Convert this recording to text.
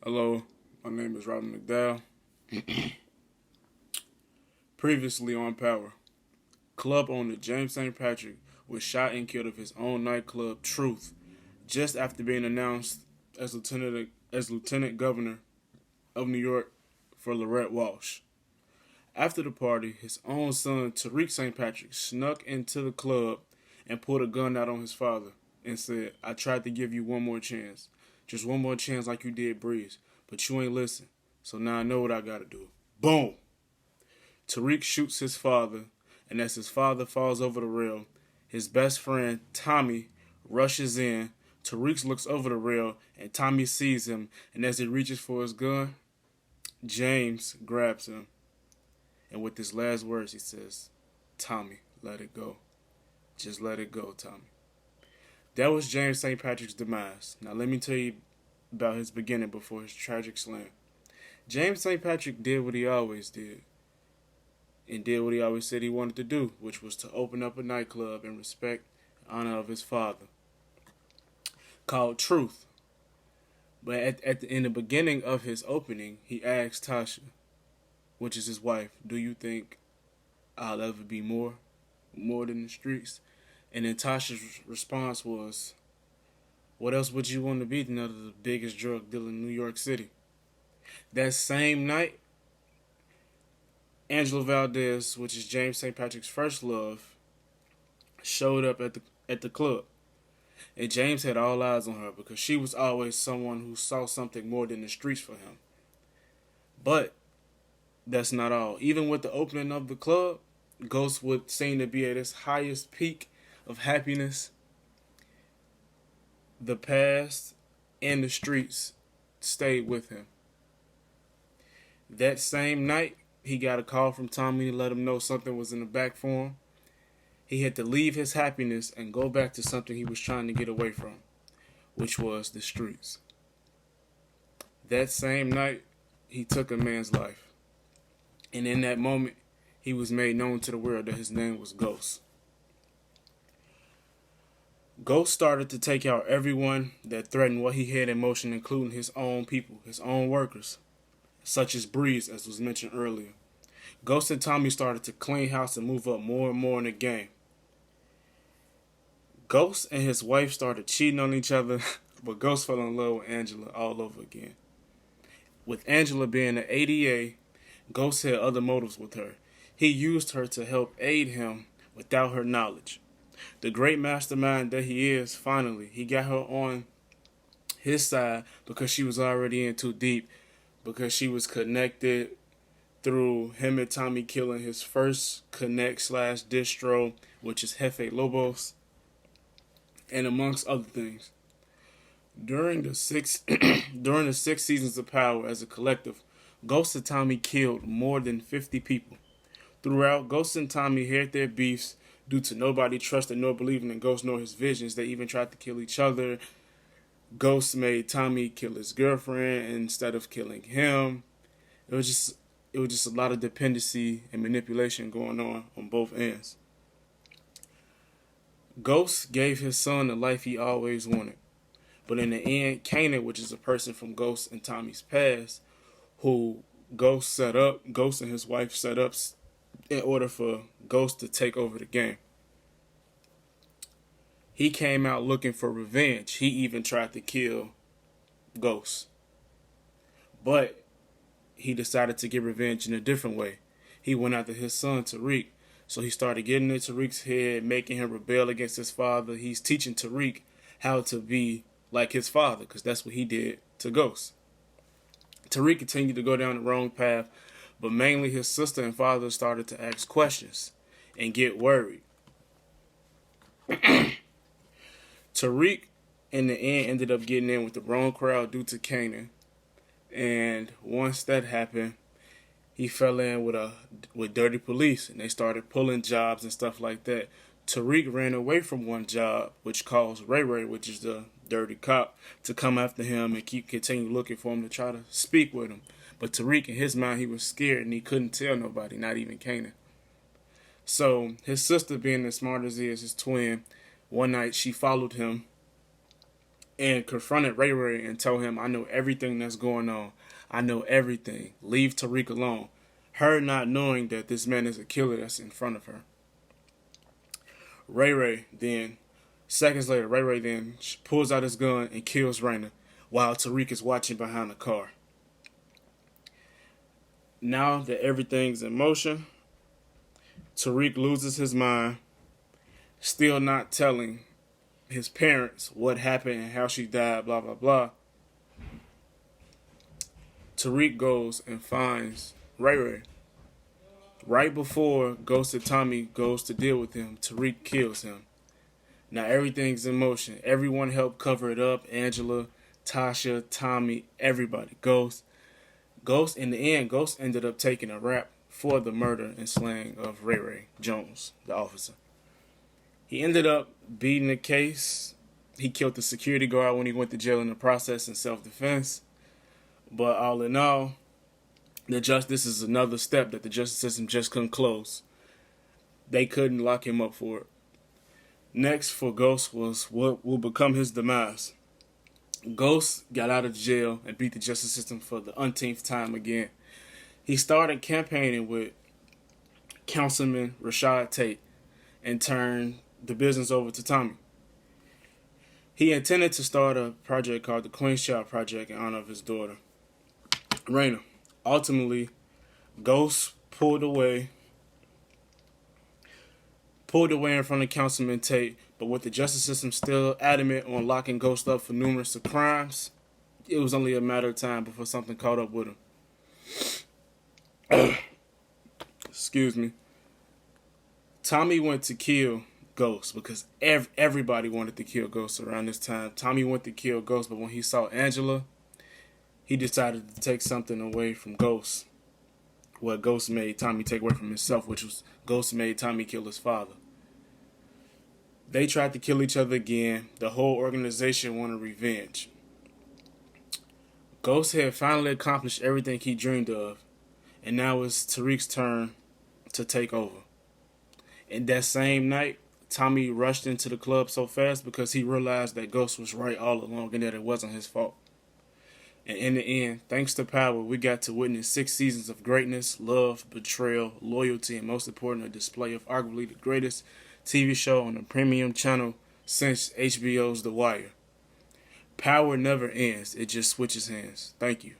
Hello, my name is Robin McDowell. Previously on Power, club owner James St. Patrick was shot and killed of his own nightclub, Truth, just after being announced as Lieutenant Governor of New York for Lorette Walsh. After the party, his own son, Tariq St. Patrick, snuck into the club and pulled a gun out on his father and said, "I tried to give you one more chance. Just one more chance like you did Breeze. But you ain't listen. So now I know what I gotta do." Boom! Tariq shoots his father, and as his father falls over the rail, his best friend, Tommy, rushes in. Tariq looks over the rail, and Tommy sees him, and as he reaches for his gun, James grabs him. And with his last words, he says, "Tommy, let it go. Just let it go, Tommy." That was James St. Patrick's demise. Now let me tell you about his beginning before his tragic slam. James St. Patrick did what he always did, and did what he always said he wanted to do, which was to open up a nightclub in respect and honor of his father, called Truth. But in the beginning of his opening, he asked Tasha, which is his wife, "Do you think I'll ever be more than the streets?" And then Tasha's response was, "What else would you want to be than the biggest drug dealer in New York City?" That same night, Angela Valdez, which is James St. Patrick's first love, showed up at the club. And James had all eyes on her because she was always someone who saw something more than the streets for him. But that's not all. Even with the opening of the club, Ghost would seem to be at his highest peak of happiness. The past and the streets stayed with him. That same night, he got a call from Tommy to let him know something was in the back for him. He had to leave his happiness and go back to something he was trying to get away from, which was the streets. That same night, he took a man's life. And in that moment, he was made known to the world that his name was Ghost. Ghost started to take out everyone that threatened what he had in motion, including his own people, his own workers, such as Breeze, as was mentioned earlier. Ghost and Tommy started to clean house and move up more and more in the game. Ghost and his wife started cheating on each other, but Ghost fell in love with Angela all over again. With Angela being an ADA, Ghost had other motives with her. He used her to help aid him without her knowledge. The great mastermind that he is, finally, he got her on his side because she was already in too deep, because she was connected through him and Tommy killing his first connect/distro, which is Jefe Lobos, and amongst other things. During the six during the 6 seasons of Power as a collective, Ghost and Tommy killed more than 50 people. Throughout, Ghost and Tommy had their beefs due to nobody trusting nor believing in Ghost nor his visions. They even tried to kill each other. Ghost made Tommy kill his girlfriend instead of killing him. It was just a lot of dependency and manipulation going on both ends. Ghost gave his son the life he always wanted. But in the end, Kanan, which is a person from Ghost and Tommy's past, who Ghost and his wife set up in order for Ghost to take over the game. He came out looking for revenge. He even tried to kill Ghost. But he decided to get revenge in a different way. He went after his son, Tariq. So he started getting in Tariq's head, making him rebel against his father. He's teaching Tariq how to be like his father, because that's what he did to Ghost. Tariq continued to go down the wrong path, but mainly his sister and father started to ask questions and get worried. Tariq, in the end, ended up getting in with the wrong crowd due to Kanan. And once that happened, he fell in with Dirty Police, and they started pulling jobs and stuff like that. Tariq ran away from one job, which caused Ray Ray, which is the dirty cop, to come after him and continue looking for him to try to speak with him. But Tariq, in his mind, he was scared and he couldn't tell nobody, not even Kanan. So his sister, being as smart as he is, his twin, one night she followed him and confronted Ray Ray and told him, I know everything that's going on. I know everything. Leave Tariq alone. Her not knowing that this man is a killer that's in front of her. Ray Ray then, seconds later, Ray Ray then pulls out his gun and kills Raina while Tariq is watching behind the car. Now that everything's in motion, Tariq loses his mind, still not telling his parents what happened and how she died, blah, blah, blah. Tariq goes and finds Ray Ray. Right before Ghost and Tommy goes to deal with him, Tariq kills him. Now everything's in motion. Everyone helped cover it up. Angela, Tasha, Tommy, everybody. Ghost, in the end, Ghost ended up taking a rap for the murder and slaying of Ray Ray Jones, the officer. He ended up beating the case. He killed the security guard when he went to jail in the process in self-defense. But all in all, this is another step that the justice system just couldn't close. They couldn't lock him up for it. Next for Ghost was what will become his demise. Ghost got out of jail and beat the justice system for the umpteenth time again. He started campaigning with Councilman Rashad Tate and turned the business over to Tommy. He intended to start a project called the Queen's Child Project in honor of his daughter, Raina. Ultimately, Ghost pulled away in front of Councilman Tate, but with the justice system still adamant on locking Ghost up for numerous crimes, it was only a matter of time before something caught up with him. Excuse me. Tommy went to kill Ghost because everybody wanted to kill Ghost around this time. Tommy went to kill Ghost, but when he saw Angela, he decided to take something away from Ghost. What Ghost made Tommy take away from himself, which was Ghost made Tommy kill his father. They tried to kill each other again. The whole organization wanted revenge. Ghost had finally accomplished everything he dreamed of, and now it's Tariq's turn to take over. And that same night, Tommy rushed into the club so fast because he realized that Ghost was right all along and that it wasn't his fault. And in the end, thanks to Power, we got to witness 6 seasons of greatness, love, betrayal, loyalty, and most important, a display of arguably the greatest TV show on the premium channel since HBO's The Wire. Power never ends. It just switches hands. Thank you.